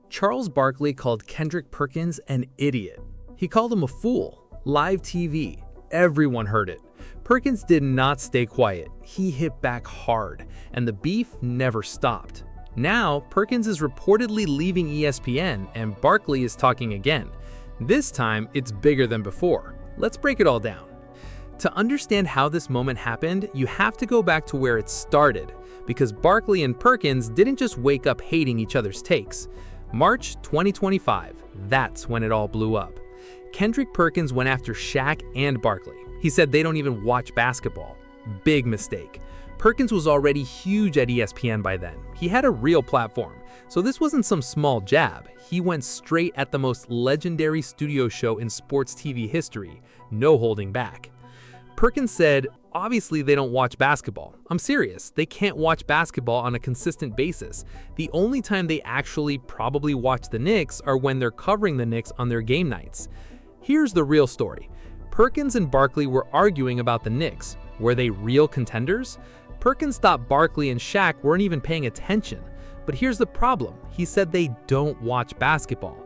Charles Barkley called Kendrick Perkins an idiot. He called him a fool. Live TV. Everyone heard it. Perkins did not stay quiet. He hit back hard, and the beef never stopped. Now, Perkins is reportedly leaving ESPN, and Barkley is talking again. This time, it's bigger than before. Let's break it all down. To understand how this moment happened, you have to go back to where it started, because Barkley and Perkins didn't just wake up hating each other's takes. March 2025, that's when it all blew up. Kendrick Perkins went after Shaq and Barkley. He said they don't even watch basketball. Big mistake. Perkins was already huge at ESPN by then. He had a real platform, so this wasn't some small jab. He went straight at the most legendary studio show in sports TV history, no holding back. Perkins said, obviously they don't watch basketball. I'm serious, they can't watch basketball on a consistent basis. The only time they actually probably watch the Knicks are when they're covering the Knicks on their game nights. Here's the real story. Perkins and Barkley were arguing about the Knicks. Were they real contenders? Perkins thought Barkley and Shaq weren't even paying attention. But here's the problem. He said they don't watch basketball.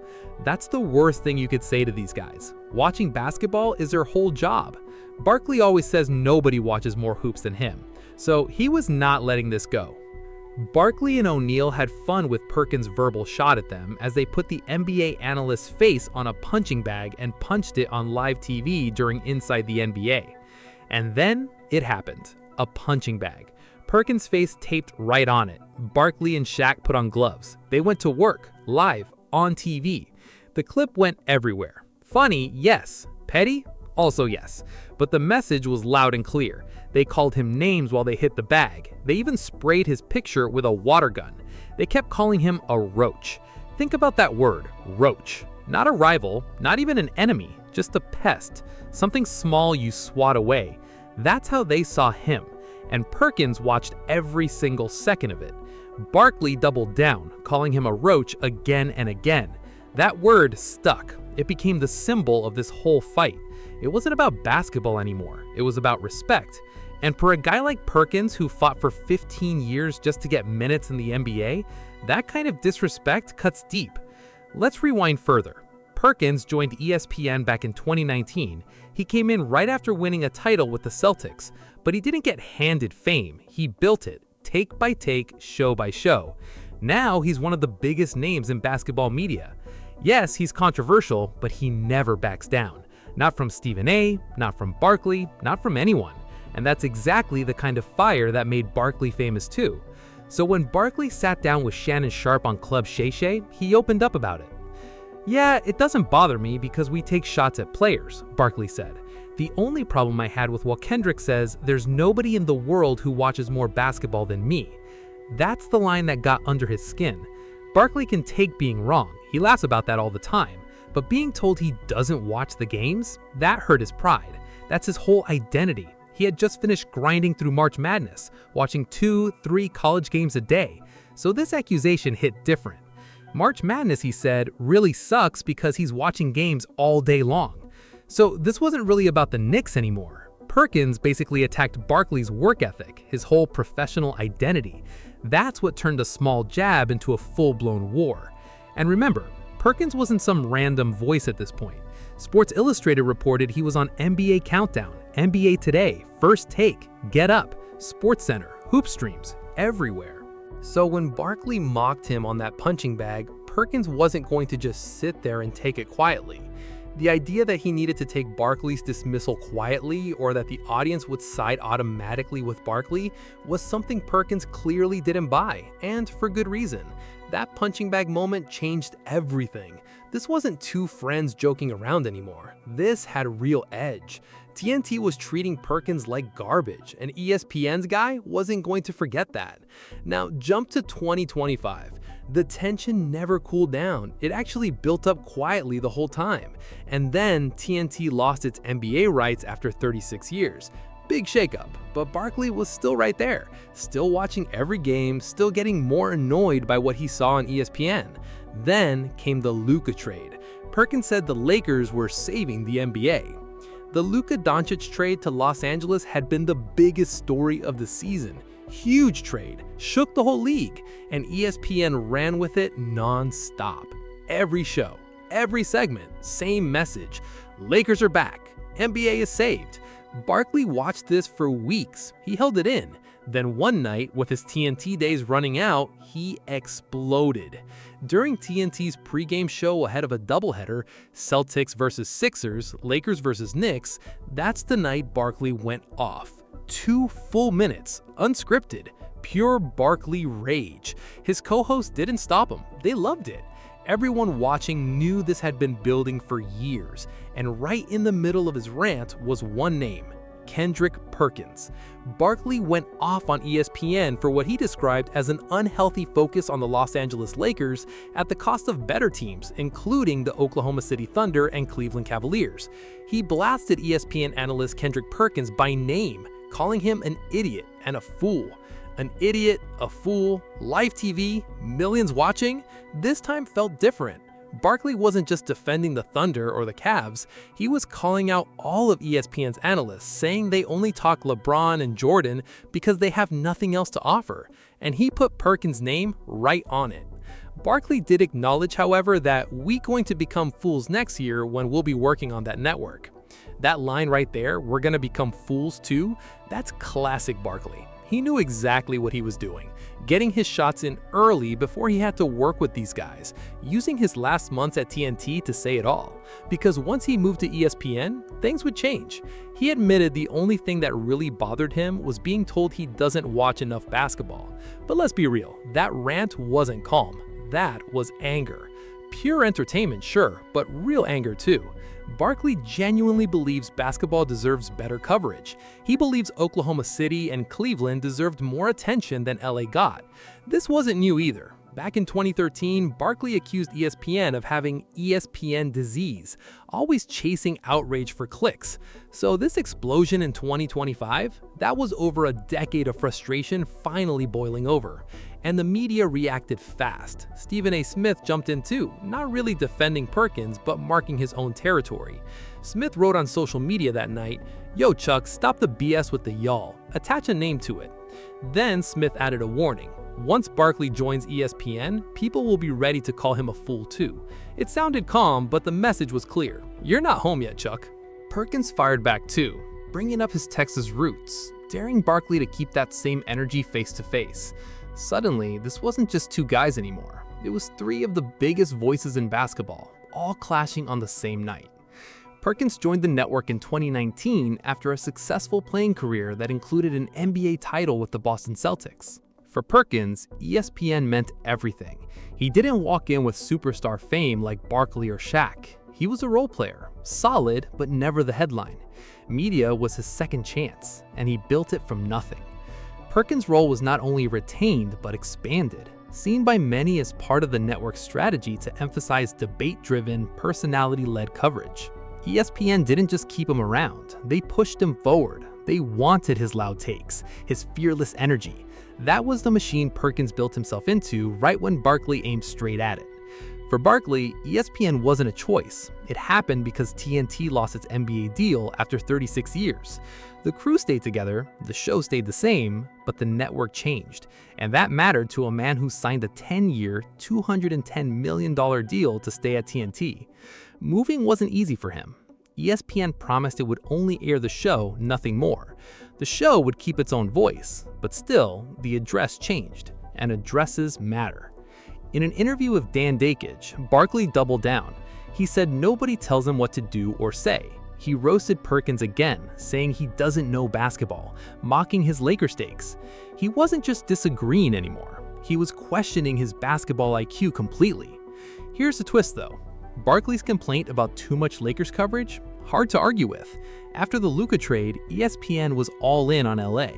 That's the worst thing you could say to these guys. Watching basketball is their whole job. Barkley always says nobody watches more hoops than him, so he was not letting this go. Barkley and O'Neal had fun with Perkins' verbal shot at them as they put the NBA analyst's face on a punching bag and punched it on live TV during Inside the NBA. And then it happened. A punching bag. Perkins' face taped right on it. Barkley and Shaq put on gloves. They went to work, live, on TV. The clip went everywhere. Funny, yes. Petty? Also yes. But the message was loud and clear. They called him names while they hit the bag. They even sprayed his picture with a water gun. They kept calling him a roach. Think about that word, roach. Not a rival, not even an enemy, just a pest. Something small you swat away. That's how they saw him. And Perkins watched every single second of it. Barkley doubled down, calling him a roach again and again. That word stuck. It became the symbol of this whole fight. It wasn't about basketball anymore. It was about respect. And for a guy like Perkins who fought for 15 years just to get minutes in the NBA, that kind of disrespect cuts deep. Let's rewind further. Perkins joined ESPN back in 2019. He came in right after winning a title with the Celtics, but he didn't get handed fame. He built it, take by take, show by show. Now he's one of the biggest names in basketball media. Yes, he's controversial, but he never backs down. Not from Stephen A., not from Barkley, not from anyone. And that's exactly the kind of fire that made Barkley famous too. So when Barkley sat down with Shannon Sharpe on Club Shay Shay, he opened up about it. Yeah, it doesn't bother me because we take shots at players, Barkley said. The only problem I had with what Kendrick says, there's nobody in the world who watches more basketball than me. That's the line that got under his skin. Barkley can take being wrong. He laughs about that all the time. But being told he doesn't watch the games, that hurt his pride. That's his whole identity. He had just finished grinding through March Madness, watching 2-3 college games a day. So this accusation hit different. March Madness, he said, really sucks because he's watching games all day long. So this wasn't really about the Knicks anymore. Perkins basically attacked Barkley's work ethic, his whole professional identity. That's what turned a small jab into a full-blown war. And remember, Perkins wasn't some random voice at this point. Sports Illustrated reported he was on NBA Countdown, NBA Today, First Take, Get Up, SportsCenter, Hoop Streams, everywhere. So when Barkley mocked him on that punching bag, Perkins wasn't going to just sit there and take it quietly. The idea that he needed to take Barkley's dismissal quietly or that the audience would side automatically with Barkley was something Perkins clearly didn't buy, and for good reason. That punching bag moment changed everything. This wasn't two friends joking around anymore. This had real edge. TNT was treating Perkins like garbage, and ESPN's guy wasn't going to forget that. Now jump to 2025. The tension never cooled down. It actually built up quietly the whole time. And then TNT lost its NBA rights after 36 years. Big shakeup, but Barkley was still right there, still watching every game, still getting more annoyed by what he saw on ESPN. Then came the Luka trade. Perkins said the Lakers were saving the NBA. The Luka Doncic trade to Los Angeles had been the biggest story of the season. Huge trade, shook the whole league, and ESPN ran with it non-stop. Every show, every segment, same message. Lakers are back. NBA is saved. Barkley watched this for weeks. He held it in. Then one night, with his TNT days running out, he exploded. During TNT's pregame show ahead of a doubleheader, Celtics versus Sixers, Lakers versus Knicks, that's the night Barkley went off. 2 full minutes, unscripted, pure Barkley rage. His co-hosts didn't stop him. They loved it. Everyone watching knew this had been building for years, and right in the middle of his rant was one name: Kendrick Perkins. Barkley went off on ESPN for what he described as an unhealthy focus on the Los Angeles Lakers at the cost of better teams, including the Oklahoma City Thunder and Cleveland Cavaliers. He blasted ESPN analyst Kendrick Perkins by name, calling him an idiot and a fool. An idiot, a fool, live TV, millions watching. This time felt different. Barkley wasn't just defending the Thunder or the Cavs, he was calling out all of ESPN's analysts, saying they only talk LeBron and Jordan because they have nothing else to offer, and he put Perkins' name right on it. Barkley did acknowledge, however, that we're going to become fools next year when we'll be working on that network. That line right there, we're gonna become fools too, that's classic Barkley. He knew exactly what he was doing, getting his shots in early before he had to work with these guys, using his last months at TNT to say it all. Because once he moved to ESPN, things would change. He admitted the only thing that really bothered him was being told he doesn't watch enough basketball. But let's be real, that rant wasn't calm. That was anger. Pure entertainment, sure, but real anger too. Barkley genuinely believes basketball deserves better coverage. He believes Oklahoma City and Cleveland deserved more attention than LA got. This wasn't new either. Back in 2013, Barkley accused ESPN of having ESPN disease, always chasing outrage for clicks. So this explosion in 2025, that was over a decade of frustration finally boiling over. And the media reacted fast. Stephen A. Smith jumped in too, not really defending Perkins, but marking his own territory. Smith wrote on social media that night, "Yo Chuck, stop the BS with the y'all. Attach a name to it." Then Smith added a warning. Once Barkley joins ESPN, people will be ready to call him a fool too. It sounded calm, but the message was clear. You're not home yet, Chuck. Perkins fired back too, bringing up his Texas roots, daring Barkley to keep that same energy face to face. Suddenly, this wasn't just 2 guys anymore. It was 3 of the biggest voices in basketball, all clashing on the same night. Perkins joined the network in 2019 after a successful playing career that included an NBA title with the Boston Celtics. For Perkins, ESPN meant everything. He didn't walk in with superstar fame like Barkley or Shaq. He was a role player, solid but never the headline. Media was his second chance, and he built it from nothing. Perkins' role was not only retained but expanded, seen by many as part of the network's strategy to emphasize debate-driven, personality-led coverage. ESPN didn't just keep him around, they pushed him forward. They wanted his loud takes, his fearless energy. That was the machine Perkins built himself into right when Barkley aimed straight at it. For Barkley, ESPN wasn't a choice. It happened because TNT lost its NBA deal after 36 years. The crew stayed together, the show stayed the same, but the network changed. And that mattered to a man who signed a 10-year, $210 million deal to stay at TNT. Moving wasn't easy for him. ESPN promised it would only air the show, nothing more. The show would keep its own voice, but still, the address changed, and addresses matter. In an interview with Dan Dakich, Barkley doubled down. He said nobody tells him what to do or say. He roasted Perkins again, saying he doesn't know basketball, mocking his Lakers takes. He wasn't just disagreeing anymore. He was questioning his basketball IQ completely. Here's the twist though. Barkley's complaint about too much Lakers coverage? Hard to argue with. After the Luka trade, ESPN was all in on LA.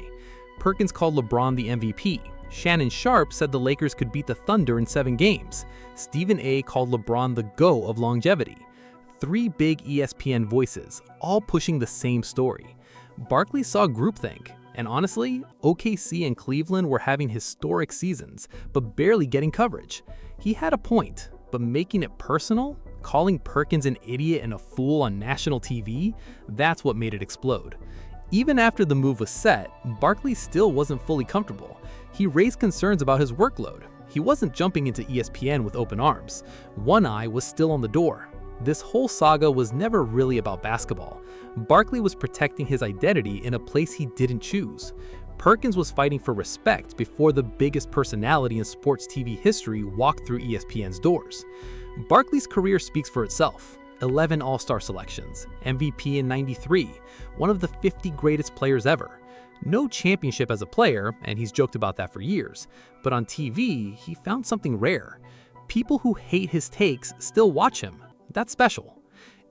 Perkins called LeBron the MVP. Shannon Sharpe said the Lakers could beat the Thunder in 7 games. Stephen A. called LeBron the GOAT of longevity. 3 big ESPN voices, all pushing the same story. Barkley saw groupthink, and honestly, OKC and Cleveland were having historic seasons, but barely getting coverage. He had a point, but making it personal, calling Perkins an idiot and a fool on national TV, that's what made it explode. Even after the move was set, Barkley still wasn't fully comfortable. He raised concerns about his workload. He wasn't jumping into ESPN with open arms. One eye was still on the door. This whole saga was never really about basketball. Barkley was protecting his identity in a place he didn't choose. Perkins was fighting for respect before the biggest personality in sports TV history walked through ESPN's doors. Barkley's career speaks for itself. 11 All-Star selections, MVP in '93, one of the 50 greatest players ever. No championship as a player, and he's joked about that for years, but on TV, he found something rare. People who hate his takes still watch him. That's special.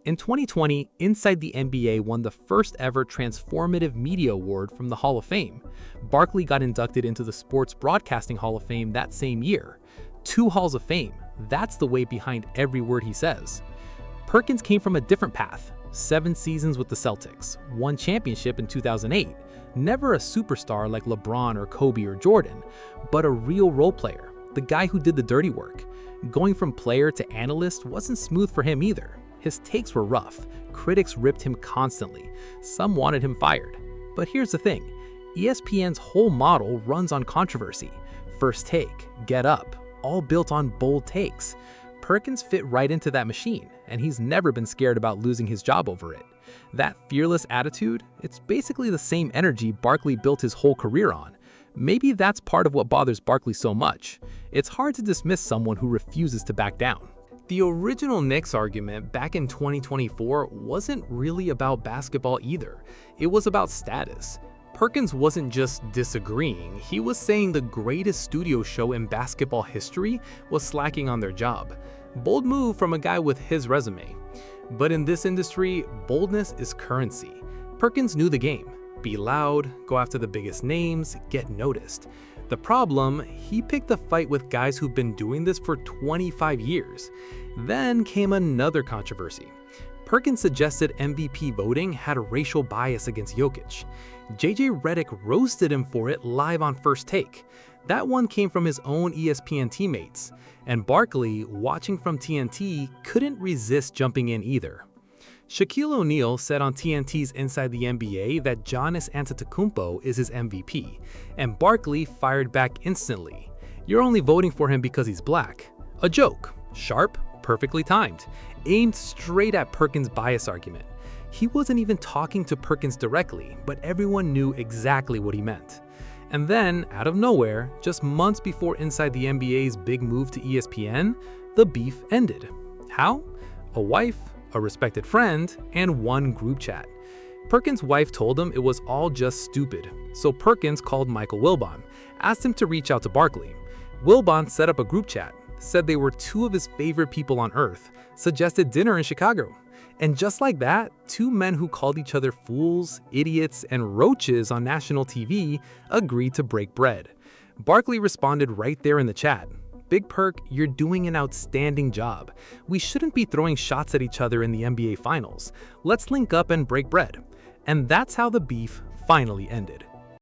In 2020, Inside the NBA won the first ever Transformative Media Award from the Hall of Fame. Barkley got inducted into the Sports Broadcasting Hall of Fame that same year. 2 Halls of Fame, that's the weight behind every word he says. Perkins came from a different path. 7 seasons with the Celtics, 1 championship in 2008. Never a superstar like LeBron or Kobe or Jordan, but a real role player, the guy who did the dirty work. Going from player to analyst wasn't smooth for him either. His takes were rough. Critics ripped him constantly. Some wanted him fired. But here's the thing, ESPN's whole model runs on controversy. First Take, Get Up, all built on bold takes. Perkins fit right into that machine, and he's never been scared about losing his job over it. That fearless attitude, it's basically the same energy Barkley built his whole career on. Maybe that's part of what bothers Barkley so much. It's hard to dismiss someone who refuses to back down. The original Knicks argument back in 2024 wasn't really about basketball either. It was about status. Perkins wasn't just disagreeing, he was saying the greatest studio show in basketball history was slacking on their job. Bold move from a guy with his resume. But in this industry, boldness is currency. Perkins knew the game. Be loud, go after the biggest names, get noticed. The problem, he picked a fight with guys who've been doing this for 25 years. Then came another controversy. Perkins suggested MVP voting had a racial bias against Jokic. JJ Redick roasted him for it live on First Take. That one came from his own ESPN teammates. And Barkley, watching from TNT, couldn't resist jumping in either. Shaquille O'Neal said on TNT's Inside the NBA that Giannis Antetokounmpo is his MVP, and Barkley fired back instantly. You're only voting for him because he's black. A joke, sharp, perfectly timed, aimed straight at Perkins' bias argument. He wasn't even talking to Perkins directly, but everyone knew exactly what he meant. And then, out of nowhere, just months before Inside the NBA's big move to ESPN, the beef ended. How? A wife, a respected friend, and one group chat. Perkins' wife told him it was all just stupid, so Perkins called Michael Wilbon, asked him to reach out to Barkley. Wilbon set up a group chat, said they were 2 of his favorite people on earth, suggested dinner in Chicago. And just like that, 2 men who called each other fools, idiots, and roaches on national TV agreed to break bread. Barkley responded right there in the chat. Big Perk, you're doing an outstanding job. We shouldn't be throwing shots at each other in the NBA Finals. Let's link up and break bread. And that's how the beef finally ended.